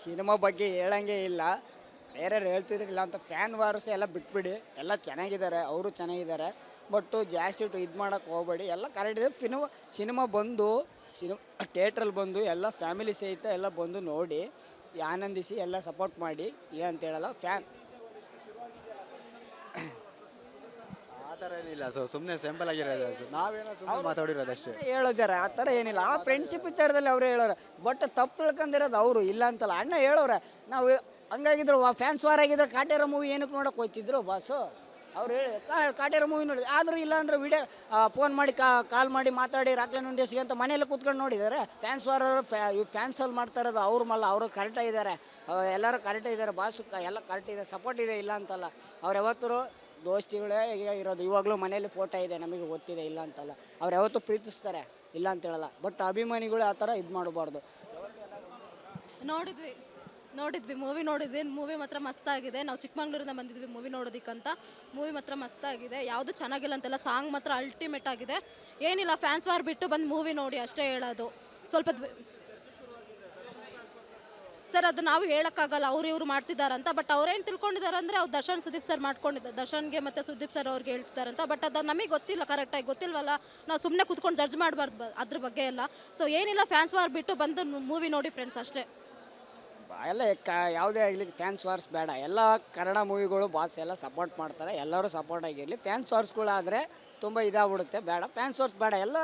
Cinema ಬಗ್ಗೆ ಹೇಳಂಗೆ ಇಲ್ಲ. ಬೇರೆಯವ್ರು ಹೇಳ್ತಿದ್ರಿಲ್ಲ ಅಂತ ಫ್ಯಾನ್ ವಾರ್ಸ್ ಎಲ್ಲ ಬಿಟ್ಬಿಡಿ. ಎಲ್ಲ ಚೆನ್ನಾಗಿದ್ದಾರೆ, ಅವರು ಚೆನ್ನಾಗಿದ್ದಾರೆ. ಬಟ್ಟು ಜಾಸ್ತಿ ಇದು ಮಾಡೋಕ್ಕೆ ಹೋಗಬೇಡಿ. ಎಲ್ಲ ಕರೆಕ್ಟ್ ಇದೆ. ಸಿನಿಮಾ ಬಂದು ಥಿಯೇಟ್ರಲ್ಲಿ ಬಂದು ಎಲ್ಲ ಫ್ಯಾಮಿಲಿ ಸಹಿತ ಎಲ್ಲ ಬಂದು ನೋಡಿ ಆನಂದಿಸಿ ಎಲ್ಲ ಸಪೋರ್ಟ್ ಮಾಡಿ. ಏನಂತ ಹೇಳಲ್ಲ ಫ್ಯಾನ್ ಆ ಥರ ಏನಿಲ್ಲ. ಸುಮ್ಮನೆ ಸಿಂಪಲ್ ಆಗಿರೋದು. ನಾವೇನೋ ಸುಮ್ಮನೆ ಮಾತಾಡಿರೋದು ಅಷ್ಟೇ. ಹೇಳೋದಾರೆ ಆ ಥರ ಏನಿಲ್ಲ. ಆ ಫ್ರೆಂಡ್ಶಿಪ್ ವಿಚಾರದಲ್ಲಿ ಅವರೇ ಹೇಳೋರು. ಬಟ್ ತಪ್ಪು ತಿಳ್ಕೊಂಡಿರೋದು ಅವರು, ಇಲ್ಲ ಅಂತಲ್ಲ. ಅಣ್ಣ ಹೇಳೋರೆ ನಾವು ಹಂಗಾಗಿದ್ರು ಫ್ಯಾನ್ಸ್ ವಾರ್ ಆಗಿದ್ರು ಕಾಟೇರ ಮೂವಿ ಏನಕ್ಕೆ ನೋಡೋಕೆ ಹೋಗ್ತಿದ್ರು ಬಾಸು. ಅವ್ರು ಹೇಳಿ ಕಾಟೇರ ಮೂವಿ ನೋಡಿ. ಆದರೂ ಇಲ್ಲ ಅಂದ್ರೆ ವಿಡಿಯೋ ಫೋನ್ ಮಾಡಿ ಕಾಲ್ ಮಾಡಿ ಮಾತಾಡಿ ರಾಕ್ಲೈನ್ ಉಂಡೇಸಿಗೆ ಅಂತ ಮನೆಯಲ್ಲಿ ಕೂತ್ಕೊಂಡು ನೋಡಿದ್ದಾರೆ. ಫ್ಯಾನ್ಸ್ ವಾರ್ ಫ್ಯಾನ್ಸಲ್ಲಿ ಮಾಡ್ತಾ ಇರೋದು ಅವ್ರ ಮಲ್ಲ. ಅವರು ಕರೆಕ್ಟಾಗಿದ್ದಾರೆ, ಎಲ್ಲರೂ ಕರೆಕ್ಟಾಗಿದ್ದಾರೆ ಬಾಸು. ಎಲ್ಲ ಕರೆಕ್ಟ್ ಇದೆ, ಸಪೋರ್ಟ್ ಇದೆ, ಇಲ್ಲ ಅಂತಲ್ಲ. ಅವ್ರು ಯಾವತ್ತೂ ದೋಸ್ತಿಗಳೇ ಇರೋದು. ಇವಾಗಲೂ ಮನೇಲಿ ಫೋಟೋ ಇದೆ, ನಮಗೆ ಗೊತ್ತಿದೆ, ಇಲ್ಲ ಅಂತಲ್ಲ. ಅವ್ರು ಯಾವತ್ತೂ ಪ್ರೀತಿಸ್ತಾರೆ, ಇಲ್ಲ ಅಂತ ಹೇಳಲ್ಲ. ಬಟ್ ಅಭಿಮಾನಿಗಳು ಆ ಥರ ಇದು ಮಾಡಬಾರ್ದು. ನೋಡಿದ್ವಿ ಮೂವಿ ಮಾತ್ರ ಮಸ್ತಾಗಿದೆ. ನಾವು ಚಿಕ್ಕಮಂಗ್ಳೂರಿಂದ ಬಂದಿದ್ವಿ ಮೂವಿ ನೋಡೋದಕ್ಕಂತ. ಮೂವಿ ಮಾತ್ರ ಮಸ್ತಾಗಿದೆ, ಯಾವುದು ಚೆನ್ನಾಗಿಲ್ಲ ಅಂತೆಲ್ಲ. ಸಾಂಗ್ ಮಾತ್ರ ಅಲ್ಟಿಮೇಟ್ ಆಗಿದೆ. ಏನಿಲ್ಲ, ಫ್ಯಾನ್ಸ್ ವಾರ್ ಬಿಟ್ಟು ಬಂದು ಮೂವಿ ನೋಡಿ ಅಷ್ಟೇ ಹೇಳೋದು. ಸ್ವಲ್ಪ ಸರ್ ಅದು ನಾವು ಹೇಳೋಕ್ಕಾಗಲ್ಲ, ಇವರು ಮಾಡ್ತಿದ್ದಾರಂತ. ಬಟ್ ಅವ್ರೇನು ತಿಳ್ಕೊಂಡಿದ್ದಾರೆ ಅಂದರೆ ಅವ್ರು ಸುದೀಪ್ ಸರ್ ಮಾಡ್ಕೊಂಡಿದ್ದಾರೆ. ದರ್ಶನ್ಗೆ ಮತ್ತು ಸುದೀಪ್ ಸರ್ ಅವ್ರಿಗೆ ಹೇಳ್ತಿದ್ದಾರಂತ. ಬಟ್ ಅದು ನಮಗೆ ಗೊತ್ತಿಲ್ಲ, ಕರೆಕ್ಟಾಗಿ ಗೊತ್ತಿಲ್ವಲ್ಲ. ನಾವು ಸುಮ್ಮನೆ ಕೂತ್ಕೊಂಡು ಜಡ್ಜ್ ಮಾಡಬಾರ್ದು ಅದ್ರ ಬಗ್ಗೆ ಎಲ್ಲ. ಸೊ ಏನಿಲ್ಲ, ಫ್ಯಾನ್ಸ್ ವಾರ್ ಬಿಟ್ಟು ಬಂದು ಮೂವಿ ನೋಡಿ ಫ್ರೆಂಡ್ಸ್ ಅಷ್ಟೇ. ಎಲ್ಲ ಯಾವುದೇ ಆಗಲಿ ಫ್ಯಾನ್ಸ್ ವಾರ್ಸ್ ಬೇಡ. ಎಲ್ಲ ಕನ್ನಡ ಮೂವಿಗಳು ಬಾಸ್ ಎಲ್ಲ ಸಪೋರ್ಟ್ ಮಾಡ್ತಾರೆ, ಎಲ್ಲರೂ ಸಪೋರ್ಟ್ ಆಗಿರಲಿ. ಫ್ಯಾನ್ಸ್ ವಾರ್ಸ್ಗಳಾದರೆ ತುಂಬ ಇದಾಗ್ಬಿಡುತ್ತೆ, ಬೇಡ. ಫ್ಯಾನ್ಸ್ ವಾರ್ಸ್ ಬೇಡ. ಎಲ್ಲ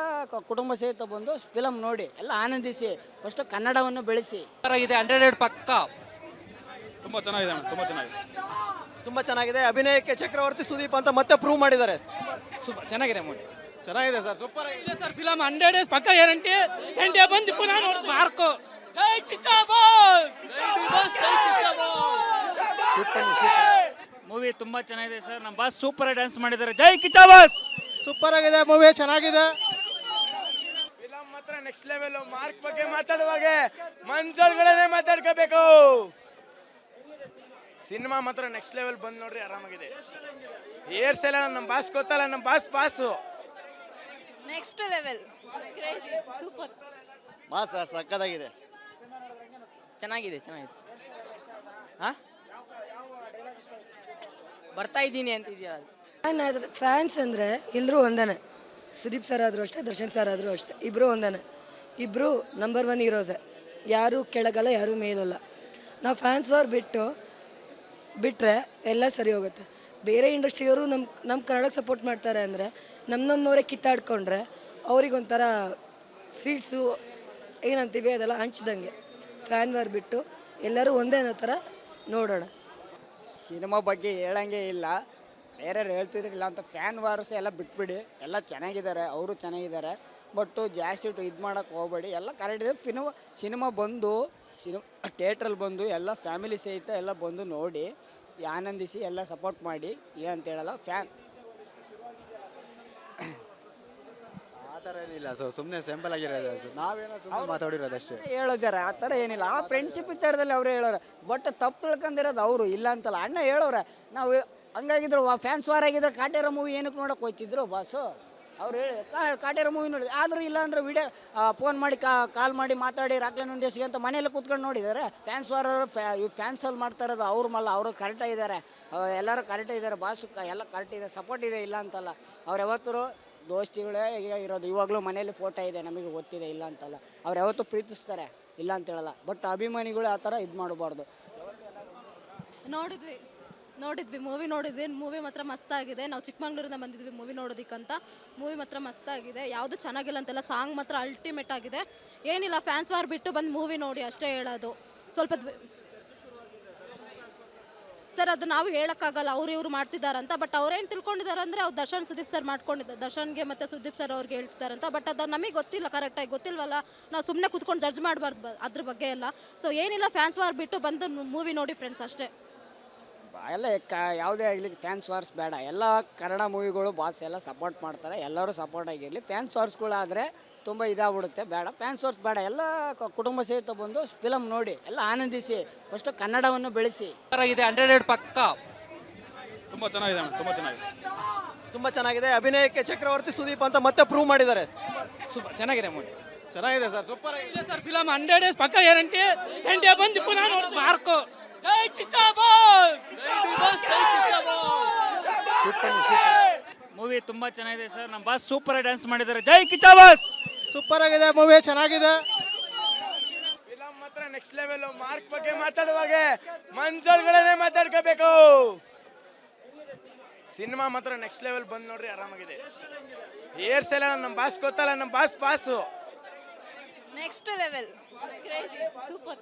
ಕುಟುಂಬ ಸಹಿತ ಬಂದು ಫಿಲಮ್ ನೋಡಿ ಎಲ್ಲ ಆನಂದಿಸಿ. ಫಸ್ಟು ಕನ್ನಡವನ್ನು ಬೆಳೆಸಿ. ಇದೆ 100 ಪಕ್ಕ. ತುಂಬ ಚೆನ್ನಾಗಿದೆ, ತುಂಬ ಚೆನ್ನಾಗಿದೆ. ಅಭಿನಯಕ್ಕೆ ಚಕ್ರವರ್ತಿ ಸುದೀಪ್ ಅಂತ ಮತ್ತೆ ಪ್ರೂವ್ ಮಾಡಿದ್ದಾರೆ. ಚೆನ್ನಾಗಿದೆ ಮೂವಿ, ಚೆನ್ನಾಗಿದೆ ಸರ್. ಸೂಪರ್ ಆಗಿದೆ ಸರ್. ಫಿಲಮ್ 100 ಪಕ್ಕ ಗ್ಯಾರಂಟಿ. ಸಂಡೇ ಬಂದು ಪುನಃ ನೋಡಿ ಮಾರ್ಕೋ. ಮೂವಿ ತುಂಬಾ ಚೆನ್ನಾಗಿದೆ ಸರ್. ನಮ್ಮ ಬಾಸ್ ಸೂಪರ್ ಡ್ಯಾನ್ಸ್ ಮಾಡಿದ್ದಾರೆ. ಜೈ ಕಿಚ್ಚ ಬಾಸ್. ಸೂಪರ್ ಆಗಿದೆ ಮೂವಿ, ಚೆನ್ನಾಗಿದೆ. ಫಿಲಮ್ ಮಾತ್ರ ನೆಕ್ಸ್ಟ್ ಲೆವೆಲ್. ಮಾರ್ಕ್ ಬಗ್ಗೆ ಮಾತಾಡುವಾಗ ಮನ್ಸಲ್ಗಳನ್ನೇ ಮಾತಾಡ್ಕೋಬೇಕು. ಸಿನಿಮಾ ಮಾತ್ರ ನೆಕ್ಸ್ಟ್ ಲೆವೆಲ್ ಬಂದು ನೋಡ್ರಿ, ಆರಾಮಾಗಿದೆ. ಏರ್ಸ್ ಎಲ್ಲ ನಮ್ಮ ಬಾಸ್ ಗೊತ್ತಲ್ಲ, ನಮ್ಮ boss next level, super. Mass ಸಕ್ಕತ್ತಾಗಿದೆ. ಚೆನ್ನಾಗಿದೆ. ಹಾಂ, ಬರ್ತಾ ಇದ್ದೀನಿ ಅಂತಿದ್ಯಾ? ಫ್ಯಾನ್ಸ್ ಅಂದರೆ ಎಲ್ಲರೂ ಒಂದೇ. ಸುದೀಪ್ ಸರ್ ಆದರೂ ಅಷ್ಟೇ, ದರ್ಶನ್ ಸರ್ ಆದರೂ ಅಷ್ಟೇ. ಇಬ್ಬರು ಒಂದೇ. ಇಬ್ಬರು ನಂಬರ್ 1 ಹೀರೋಸೆ. ಯಾರೂ ಕೆಳಗಲ್ಲ, ಯಾರೂ ಮೇಲಲ್ಲ. ನಾವು ಫ್ಯಾನ್ಸ್ ವಾರ್ ಬಿಟ್ಟರೆ ಎಲ್ಲ ಸರಿ ಹೋಗುತ್ತೆ. ಬೇರೆ ಇಂಡಸ್ಟ್ರಿಯವರು ನಮ್ಮ ಕನ್ನಡಕ್ಕೆ ಸಪೋರ್ಟ್ ಮಾಡ್ತಾರೆ ಅಂದರೆ ನಮ್ಮವರೇ ಕಿತ್ತಾಡ್ಕೊಂಡ್ರೆ ಅವ್ರಿಗೊಂಥರ ಸ್ವೀಟ್ಸು ಏನಂತೀವಿ ಅದೆಲ್ಲ ಹಂಚ್ದಂಗೆ. ಫ್ಯಾನ್ ವಾರ್ ಬಿಟ್ಟು ಎಲ್ಲರೂ ಒಂದೇ ಅನ್ನೋ ಥರ ನೋಡೋಣ. ಸಿನಿಮಾ ಬಗ್ಗೆ ಹೇಳಂಗೆ ಇಲ್ಲ. ಬೇರೆಯವ್ರು ಹೇಳ್ತಿದ್ರಿಲ್ಲ ಅಂತ ಫ್ಯಾನ್ ವಾರ್ಸ್ ಎಲ್ಲ ಬಿಟ್ಬಿಡಿ. ಎಲ್ಲ ಚೆನ್ನಾಗಿದ್ದಾರೆ, ಅವರು ಚೆನ್ನಾಗಿದ್ದಾರೆ. ಬಟ್ಟು ಜಾಸ್ತಿ ಇದು ಮಾಡೋಕ್ಕೆ ಹೋಗಬೇಡಿ. ಎಲ್ಲ ಕರೆಕ್ಟ್ ಇದೆ. ಸಿನಿಮಾ ಬಂದು ಥಿಯೇಟ್ರಲ್ಲಿ ಬಂದು ಎಲ್ಲ ಫ್ಯಾಮಿಲಿ ಸಹಿತ ಎಲ್ಲ ಬಂದು ನೋಡಿ ಆನಂದಿಸಿ ಎಲ್ಲ ಸಪೋರ್ಟ್ ಮಾಡಿ. ಏನಂತ ಹೇಳಲ್ಲ ಫ್ಯಾನ್ ಆ ಥರ ಏನಿಲ್ಲ. ಸುಮ್ಮನೆ ಸಿಂಪಲ್ ಆಗಿರೋದು. ನಾವೇನೋ ಸುಮ್ಮನೆ ಮಾತಾಡಿರೋದು ಅಷ್ಟೇ. ಹೇಳೋದಾರೆ ಆ ಥರ ಏನಿಲ್ಲ. ಆ ಫ್ರೆಂಡ್ಶಿಪ್ ವಿಚಾರದಲ್ಲಿ ಅವರೇ ಹೇಳೋರು. ಬಟ್ ತಪ್ಪು ತಿಳ್ಕೊಂಡಿರೋದು ಅವರು, ಇಲ್ಲ ಅಂತಲ್ಲ. ಅಣ್ಣ ಹೇಳೋರೆ ನಾವು ಹಂಗಾಗಿದ್ರು ಫ್ಯಾನ್ಸ್ ವಾರ್ ಆಗಿದ್ರು ಕಾಟೇರ ಮೂವಿ ಏನಕ್ಕೆ ನೋಡೋಕೆ ಹೋಗ್ತಿದ್ರು ಬಾಸು. ಅವ್ರು ಹೇಳಿ ಕಾಟೇರ ಮೂವಿ ನೋಡಿ. ಆದರೂ ಇಲ್ಲ ಅಂದ್ರೆ ವಿಡಿಯೋ ಫೋನ್ ಮಾಡಿ ಕಾಲ್ ಮಾಡಿ ಮಾತಾಡಿ ರಾಕ್ಲೈನ್ ಉಂಡೇಸಿಗೆ ಅಂತ ಮನೆಯಲ್ಲಿ ಕೂತ್ಕೊಂಡು ನೋಡಿದ್ದಾರೆ. ಫ್ಯಾನ್ಸ್ ವಾರ್ ಫ್ಯಾನ್ಸಲ್ಲಿ ಮಾಡ್ತಾ ಇರೋದು ಅವ್ರ ಮಲ್ಲ. ಅವರು ಕರೆಕ್ಟಾಗಿದ್ದಾರೆ, ಎಲ್ಲರೂ ಕರೆಕ್ಟಾಗಿದ್ದಾರೆ ಬಾಸು. ಎಲ್ಲ ಕರೆಕ್ಟ್ ಇದೆ, ಸಪೋರ್ಟ್ ಇದೆ, ಇಲ್ಲ ಅಂತಲ್ಲ. ಅವ್ರು ಯಾವತ್ತೂ ದೋಸ್ತಿಗಳೇ ಇರೋದು. ಇವಾಗಲೂ ಮನೇಲಿ ಫೋಟೋ ಇದೆ, ನಮಗೆ ಗೊತ್ತಿದೆ, ಇಲ್ಲ ಅಂತಲ್ಲ. ಅವ್ರು ಯಾವತ್ತೂ ಪ್ರೀತಿಸ್ತಾರೆ, ಇಲ್ಲ ಅಂತ ಹೇಳಲ್ಲ. ಬಟ್ ಅಭಿಮಾನಿಗಳು ಆ ಥರ ಇದು ಮಾಡಬಾರ್ದು. ನೋಡಿದ್ವಿ ಮೂವಿ ಮಾತ್ರ ಮಸ್ತಾಗಿದೆ. ನಾವು ಚಿಕ್ಕಮಂಗ್ಳೂರಿಂದ ಬಂದಿದ್ವಿ ಮೂವಿ ನೋಡೋದಕ್ಕಂತ. ಮೂವಿ ಮಾತ್ರ ಮಸ್ತಾಗಿದೆ, ಯಾವುದು ಚೆನ್ನಾಗಿಲ್ಲ ಅಂತೆಲ್ಲ. ಸಾಂಗ್ ಮಾತ್ರ ಅಲ್ಟಿಮೇಟ್ ಆಗಿದೆ. ಏನಿಲ್ಲ, ಫ್ಯಾನ್ಸ್ ವಾರ್ ಬಿಟ್ಟು ಬಂದು ಮೂವಿ ನೋಡಿ ಅಷ್ಟೇ ಹೇಳೋದು. ಸ್ವಲ್ಪ ಸರ್ ಅದು ನಾವು ಹೇಳೋಕ್ಕಾಗಲ್ಲ, ಇವರು ಮಾಡ್ತಿದ್ದಾರಂತ. ಬಟ್ ಅವ್ರೇನು ತಿಳ್ಕೊಂಡಿದ್ದಾರೆ ಅಂದರೆ ಅವ್ರು ಸುದೀಪ್ ಸರ್ ಮಾಡ್ಕೊಂಡಿದ್ದಾರೆ. ದರ್ಶನ್ಗೆ ಮತ್ತು ಸುದೀಪ್ ಸರ್ ಅವ್ರಿಗೆ ಹೇಳ್ತಿದ್ದಾರಂತ. ಬಟ್ ಅದು ನಮಗೆ ಗೊತ್ತಿಲ್ಲ, ಕರೆಕ್ಟಾಗಿ ಗೊತ್ತಿಲ್ವಲ್ಲ. ನಾವು ಸುಮ್ಮನೆ ಕೂತ್ಕೊಂಡು ಜಡ್ಜ್ ಮಾಡಬಾರ್ದು ಅದ್ರ ಬಗ್ಗೆ ಎಲ್ಲ. ಸೊ ಏನಿಲ್ಲ, ಫ್ಯಾನ್ಸ್ ವಾರ್ ಬಿಟ್ಟು ಬಂದು ಮೂವಿ ನೋಡಿ ಫ್ರೆಂಡ್ಸ್ ಅಷ್ಟೇ. ಎಲ್ಲ ಯಾವುದೇ ಆಗಲಿ ಫ್ಯಾನ್ಸ್ ವಾರ್ಸ್ ಬೇಡ. ಎಲ್ಲ ಕನ್ನಡ ಮೂವಿಗಳು ಬಾಸ್ ಎಲ್ಲ ಸಪೋರ್ಟ್ ಮಾಡ್ತಾರೆ, ಎಲ್ಲರೂ ಸಪೋರ್ಟ್ ಆಗಿರಲಿ. ಫ್ಯಾನ್ಸ್ ವಾರ್ಸ್ಗಳಾದರೆ ತುಂಬ ಇದಾಗ್ಬಿಡುತ್ತೆ, ಬೇಡ. ಫ್ಯಾನ್ಸ್ ವಾರ್ಸ್ ಬೇಡ. ಎಲ್ಲ ಕುಟುಂಬ ಸಹಿತ ಬಂದು ಫಿಲಮ್ ನೋಡಿ ಎಲ್ಲ ಆನಂದಿಸಿ. ಫಸ್ಟು ಕನ್ನಡವನ್ನು ಬೆಳೆಸಿ. ಇದೆ 100 ಪಕ್ಕ. ತುಂಬ ಚೆನ್ನಾಗಿದೆ, ತುಂಬ ಚೆನ್ನಾಗಿದೆ. ಅಭಿನಯಕ್ಕೆ ಚಕ್ರವರ್ತಿ ಸುದೀಪ್ ಅಂತ ಮತ್ತೆ ಪ್ರೂವ್ ಮಾಡಿದ್ದಾರೆ. ಚೆನ್ನಾಗಿದೆ ಮೂವಿ, ಚೆನ್ನಾಗಿದೆ ಸರ್ ಸೂಪರ್ ಆಗಿದೆ ಸರ್ ಫಿಲಮ್ 100 ಡೇಸ್ ಪಕ್ಕ ಗ್ಯಾರಂಟಿ ಸಂಡೇ ಬಂದು ಪುನಃ ನೋಡಿ ಮಾರ್ಕೋ ಜೈ ಕಿಚಾಬಾಸ್ ಮೂವಿ ತುಂಬಾ ಚೆನ್ನಾಗಿದೆ ಸರ್ ನಮ್ಮ ಬಾಸ್ ಸೂಪರ್ ಡ್ಯಾನ್ಸ್ ಮಾಡಿದ್ದಾರೆ ಜೈ ಕಿಚಾಬಾಸ್ ಸೂಪರ್ ಆಗಿದೆ ಮೂವಿ ಚೆನ್ನಾಗಿದೆ ಫಿಲಮ್ ಮಾತ್ರ ನೆಕ್ಸ್ಟ್ ಲೆವೆಲ್. ಮಾರ್ಕ್ ಬಗ್ಗೆ ಮಾತಾಡುವಾಗ ಮನ್ಸಲ್ಗಳನ್ನೇ ಮಾತಾಡ್ಕೋಬೇಕು. ಸಿನಿಮಾ ಮಾತ್ರ ನೆಕ್ಸ್ಟ್ ಲೆವೆಲ್ ಬಂದು ನೋಡ್ರಿ ಆರಾಮಾಗಿದೆ. ಏರ್ಸ್ ಎಲ್ಲ ನಮ್ಮ ಬಾಸ್ ಗೊತ್ತಲ್ಲ, ನಮ್ಮ boss next level super.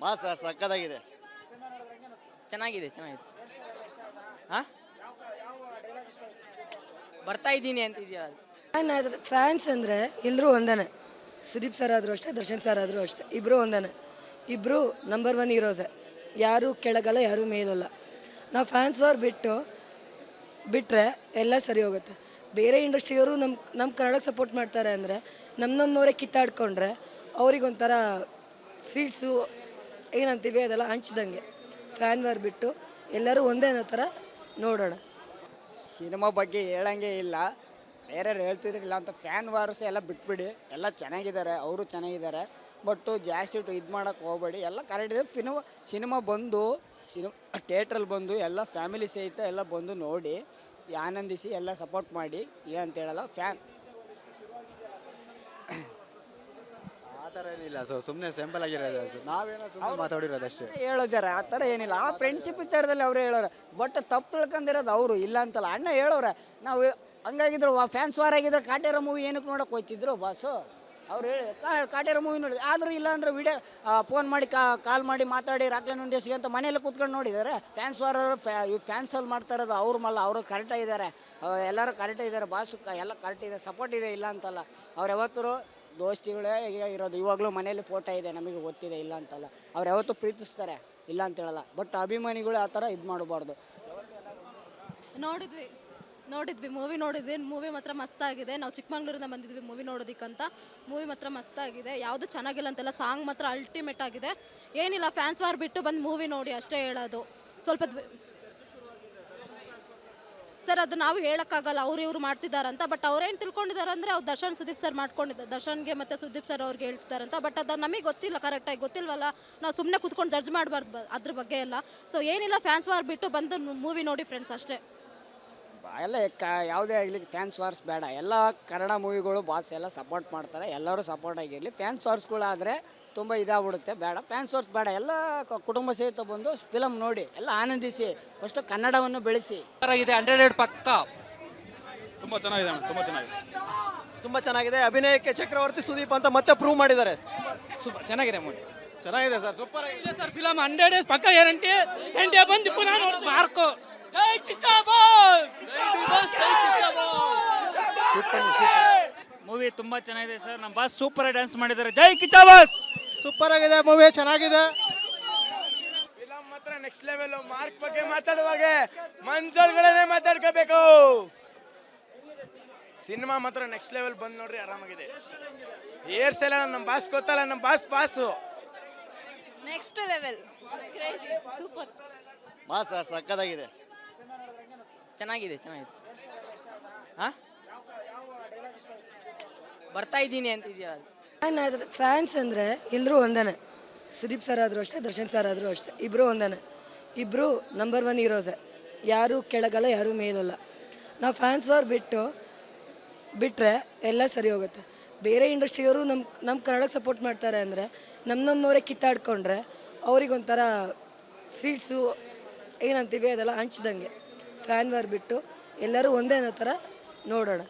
Mass sir ಸಕ್ಕದಾಗಿದೆ. ಚೆನ್ನಾಗಿದೆ ಚೆನ್ನಾಗಿದೆ. ಹಾಂ ಬರ್ತಾ ಇದ್ದೀನಿ ಅಂತಿದ್ಯಲ್ಲ. ಫ್ಯಾನ್ಸ್ ಅಂದರೆ ಎಲ್ಲರೂ ಒಂದೇ. ಸುದೀಪ್ ಸರ್ ಆದರೂ ಅಷ್ಟೇ, ದರ್ಶನ್ ಸರ್ ಆದರೂ ಅಷ್ಟೇ, ಇಬ್ಬರು ಒಂದೇ. ಇಬ್ಬರು ನಂಬರ್ 1 ಹೀರೋಸೆ. ಯಾರೂ ಕೆಳಗಲ್ಲ, ಯಾರೂ ಮೇಲಲ್ಲ. ನಾವು ಫ್ಯಾನ್ಸ್ ವಾರ್ ಬಿಟ್ಟರೆ ಎಲ್ಲ ಸರಿ ಹೋಗುತ್ತೆ. ಬೇರೆ ಇಂಡಸ್ಟ್ರಿಯವರು ನಮ್ಮ ಕನ್ನಡಕ್ಕೆ ಸಪೋರ್ಟ್ ಮಾಡ್ತಾರೆ ಅಂದರೆ ನಮ್ಮವರೇ ಕಿತ್ತಾಡ್ಕೊಂಡ್ರೆ ಅವ್ರಿಗೊಂಥರ ಸ್ವೀಟ್ಸು ಏನಂತೀವಿ ಅದೆಲ್ಲ ಹಂಚ್ದಂಗೆ. ಫ್ಯಾನ್ ವಾರ್ ಬಿಟ್ಟು ಎಲ್ಲರೂ ಒಂದೇ ಅನ್ನೋ ಥರ ನೋಡೋಣ. ಸಿನಿಮಾ ಬಗ್ಗೆ ಹೇಳಂಗೆ ಇಲ್ಲ, ಬೇರೆ ಹೇಳ್ತಿದ್ರಿಲ್ಲ ಅಂತ. ಫ್ಯಾನ್ ವಾರ್ಸ್ ಎಲ್ಲ ಬಿಟ್ಬಿಡಿ, ಎಲ್ಲ ಚೆನ್ನಾಗಿದ್ದಾರೆ, ಅವರು ಚೆನ್ನಾಗಿದ್ದಾರೆ. ಬಟ್ಟು ಜಾಸ್ತಿ ಇದು ಮಾಡೋಕ್ಕೆ ಹೋಗಬೇಡಿ, ಎಲ್ಲ ಕರೆಕ್ಟ್ ಇದೆ. ಸಿನಿಮಾ ಬಂದು ಥಿಯೇಟ್ರಲ್ಲಿ ಬಂದು ಎಲ್ಲ ಫ್ಯಾಮಿಲಿ ಸಹಿತ ಎಲ್ಲ ಬಂದು ನೋಡಿ ಆನಂದಿಸಿ ಎಲ್ಲ ಸಪೋರ್ಟ್ ಮಾಡಿ. ಏನಂತ ಹೇಳಲ್ಲ, ಫ್ಯಾನ್ ಆ ಥರ ಏನಿಲ್ಲ ಸೊ ಸುಮ್ಮನೆ ಸಿಂಪಲ್ ಆಗಿರೋದು ಅದು. ನಾವೇನೋ ಸುಮ್ಮನೆ ಮಾತಾಡಿರೋದು ಅಷ್ಟೇ. ಹೇಳಿದ್ದಾರೆ ಆ ಥರ ಏನಿಲ್ಲ. ಆ ಫ್ರೆಂಡ್ಶಿಪ್ ವಿಚಾರದಲ್ಲಿ ಅವರೇ ಹೇಳೋರು, ಬಟ್ ತಪ್ಪು ತಿಳ್ಕೊಂಡಿರೋದು ಅವರು, ಇಲ್ಲ ಅಂತಲ್ಲ. ಅಣ್ಣ ಹೇಳೋರೆ ನಾವು ಹಂಗಾಗಿದ್ರು ಫ್ಯಾನ್ಸ್ ವಾರ್ ಆಗಿದ್ರು ಕಾಟೇರ ಮೂವಿ ಏನಕ್ಕೆ ನೋಡೋಕೆ ಹೋಗ್ತಿದ್ರು ಬಾಸು. ಅವ್ರು ಹೇಳಿ ಕಾಟೇರ ಮೂವಿ ನೋಡಿ, ಆದರೂ ಇಲ್ಲ ಅಂದ್ರೆ ವಿಡಿಯೋ ಫೋನ್ ಮಾಡಿ ಕಾಲ್ ಮಾಡಿ ಮಾತಾಡಿ ರಾಕ್ಲೈನ್ ಉಂಡೇಸ್ಗೆ ಅಂತ ಮನೆಯಲ್ಲಿ ಕೂತ್ಕೊಂಡು ನೋಡಿದ್ದಾರೆ. ಫ್ಯಾನ್ಸ್ ವಾರ್ ಫ್ಯಾನ್ಸಲ್ಲಿ ಮಾಡ್ತಾ ಇರೋದು ಅವ್ರ ಮಲ್ಲ, ಅವರು ಕರೆಕ್ಟಾಗಿದ್ದಾರೆ, ಎಲ್ಲರೂ ಕರೆಕ್ಟಾಗಿದ್ದಾರೆ. ಬಾಸು ಎಲ್ಲ ಕರೆಕ್ಟ್ ಇದೆ, ಸಪೋರ್ಟ್ ಇದೆ, ಇಲ್ಲ ಅಂತಲ್ಲ. ಅವ್ರು ಯಾವತ್ತೂ ದೋಸ್ತಿಗಳೇ ಇರೋದು. ಇವಾಗಲೂ ಮನೇಲಿ ಫೋಟೋ ಇದೆ, ನಮಗೆ ಗೊತ್ತಿದೆ, ಇಲ್ಲ ಅಂತಲ್ಲ. ಅವ್ರು ಯಾವತ್ತೂ ಪ್ರೀತಿಸ್ತಾರೆ, ಇಲ್ಲ ಅಂತ ಹೇಳಲ್ಲ. ಬಟ್ ಅಭಿಮಾನಿಗಳು ಆ ಥರ ಇದು ಮಾಡಬಾರ್ದು. ನೋಡಿದ್ವಿ ಮೂವಿ ಮಾತ್ರ ಮಸ್ತಾಗಿದೆ. ನಾವು ಚಿಕ್ಕಮಂಗ್ಳೂರಿಂದ ಬಂದಿದ್ವಿ ಮೂವಿ ನೋಡೋದಕ್ಕಂತ. ಮೂವಿ ಮಾತ್ರ ಮಸ್ತಾಗಿದೆ, ಯಾವುದು ಚೆನ್ನಾಗಿಲ್ಲ ಅಂತೆಲ್ಲ. ಸಾಂಗ್ ಮಾತ್ರ ಅಲ್ಟಿಮೇಟ್ ಆಗಿದೆ. ಏನಿಲ್ಲ, ಫ್ಯಾನ್ಸ್ ವಾರ್ ಬಿಟ್ಟು ಬಂದು ಮೂವಿ ನೋಡಿ ಅಷ್ಟೇ ಹೇಳೋದು. ಸ್ವಲ್ಪ ಸರ್ ಅದು ನಾವು ಹೇಳೋಕ್ಕಾಗಲ್ಲ ಇವರು ಮಾಡ್ತಿದ್ದಾರಂತ. ಬಟ್ ಅವ್ರೇನು ತಿಳ್ಕೊಂಡಿದ್ದಾರೆ ಅಂದರೆ ಅವ್ರು ಸುದೀಪ್ ಸರ್ ಮಾಡ್ಕೊಂಡಿದ್ದಾರೆ, ದರ್ಶನ್ಗೆ ಮತ್ತು ಸುದೀಪ್ ಸರ್ ಅವ್ರಿಗೆ ಹೇಳ್ತಿದ್ದಾರಂತ. ಬಟ್ ಅದು ನಮಗೆ ಗೊತ್ತಿಲ್ಲ, ಕರೆಕ್ಟಾಗಿ ಗೊತ್ತಿಲ್ವಲ್ಲ. ನಾವು ಸುಮ್ಮನೆ ಕೂತ್ಕೊಂಡು ಜಡ್ಜ್ ಮಾಡಬಾರ್ದು ಅದ್ರ ಬಗ್ಗೆ ಎಲ್ಲ. ಸೊ ಏನಿಲ್ಲ, ಫ್ಯಾನ್ಸ್ ವಾರ್ ಬಿಟ್ಟು ಬಂದು ಮೂವಿ ನೋಡಿ ಫ್ರೆಂಡ್ಸ್ ಅಷ್ಟೇ. ಎಲ್ಲ ಯಾವುದೇ ಆಗಲಿ ಫ್ಯಾನ್ಸ್ ವಾರ್ಸ್ ಬೇಡ. ಎಲ್ಲ ಕನ್ನಡ ಮೂವಿಗಳು ಬಾಸ್ ಎಲ್ಲ ಸಪೋರ್ಟ್ ಮಾಡ್ತಾರೆ, ಎಲ್ಲರೂ ಸಪೋರ್ಟ್ ಆಗಿರಲಿ. ಫ್ಯಾನ್ಸ್ ವಾರ್ಸ್ಗಳಾದರೆ ತುಂಬ ಇದಾಗ್ಬಿಡುತ್ತೆ, ಬೇಡ. ಫ್ಯಾನ್ಸ್ ವಾರ್ಸ್ ಬೇಡ. ಎಲ್ಲ ಕುಟುಂಬ ಸಹಿತ ಬಂದು ಫಿಲಮ್ ನೋಡಿ ಎಲ್ಲ ಆನಂದಿಸಿ, ಫಸ್ಟು ಕನ್ನಡವನ್ನು ಬೆಳೆಸಿ. ಇದೆ 100 ಪಕ್ಕ. ತುಂಬ ಚೆನ್ನಾಗಿದೆ ಅಣ್ಣ, ತುಂಬ ಚೆನ್ನಾಗಿದೆ. ತುಂಬ ಚೆನ್ನಾಗಿದೆ. ಅಭಿನಯಕ್ಕೆ ಚಕ್ರವರ್ತಿ ಸುದೀಪ್ ಅಂತ ಮತ್ತೆ ಪ್ರೂವ್ ಮಾಡಿದ್ದಾರೆ. ಚೆನ್ನಾಗಿದೆ ಮೂವಿ. ಚೆನ್ನಾಗಿದೆ ಸರ್ ಸೂಪರ್ ಆಗಿದೆ ಸರ್ ಫಿಲಮ್ 100 ಡೇಸ್ ಪಕ್ಕ ಗ್ಯಾರಂಟಿ ಸಂಡೇ ಬಂದು ಪುನಃ ನೋಡಿ ಮಾರ್ಕೋ ಜೈ ಕಿಚಾಬಾಸ್ ಮೂವಿ ತುಂಬಾ ಚೆನ್ನಾಗಿದೆ ಸರ್ ನಮ್ಮ ಬಾಸ್ ಸೂಪರ್ ಡ್ಯಾನ್ಸ್ ಮಾಡಿದ್ದಾರೆ ಜೈ ಕಿಚಾಬಾಸ್. ಸೂಪರ್ ಆಗಿದೆ ಮೂವಿ, ಚೆನ್ನಾಗಿದೆ. ಫಿಲಮ್ ಮಾತ್ರ ನೆಕ್ಸ್ಟ್ ಲೆವೆಲ್. ಮಾರ್ಕ್ ಬಗ್ಗೆ ಮಾತಾಡುವಾಗ ಮನ್ಸಲ್ಗಳನ್ನೇ ಮಾತಾಡ್ಕೋಬೇಕು. ಸಿನಿಮಾ ಮಾತ್ರ ನೆಕ್ಸ್ಟ್ ಲೆವೆಲ್ ಬಂದು ನೋಡ್ರಿ ಆರಾಮಾಗಿದೆ. ಏರ್ಸ್ ಎಲ್ಲ ನಮ್ಮ ಬಾಸ್ ಗೊತ್ತಲ್ಲ, ನಮ್ಮ boss next level super. Mass sir ಸಕ್ಕದಾಗಿದೆ. ಚೆನ್ನಾಗಿದೆ ಚೆನ್ನಾಗಿದೆ. ಹಾಂ ಬರ್ತಾ ಇದ್ದೀನಿ ಅಂತಿದ್ಯಲ್ಲ. ಫ್ಯಾನ್ಸ್ ಅಂದರೆ ಎಲ್ಲರೂ ಒಂದೇ. ಸುದೀಪ್ ಸರ್ ಆದರೂ ಅಷ್ಟೇ, ದರ್ಶನ್ ಸರ್ ಆದರೂ ಅಷ್ಟೇ, ಇಬ್ಬರು ಒಂದೇ. ಇಬ್ಬರು ನಂಬರ್ 1 ಹೀರೋಸೆ. ಯಾರೂ ಕೆಳಗಲ್ಲ, ಯಾರೂ ಮೇಲಲ್ಲ. ನಾವು ಫ್ಯಾನ್ಸ್ ವಾರ್ ಬಿಟ್ಟರೆ ಎಲ್ಲ ಸರಿ ಹೋಗುತ್ತೆ. ಬೇರೆ ಇಂಡಸ್ಟ್ರಿಯವರು ನಮ್ಮ ಕನ್ನಡಕ್ಕೆ ಸಪೋರ್ಟ್ ಮಾಡ್ತಾರೆ ಅಂದರೆ ನಮ್ಮವರೇ ಕಿತ್ತಾಡ್ಕೊಂಡ್ರೆ ಅವ್ರಿಗೊಂಥರ ಸ್ವೀಟ್ಸು ಏನಂತೀವಿ ಅದೆಲ್ಲ ಹಂಚ್ದಂಗೆ. ಫ್ಯಾನ್ ವಾರ್ ಬಿಟ್ಟು ಎಲ್ಲರೂ ಒಂದೇ ಅನ್ನೋ ಥರ ನೋಡೋಣ.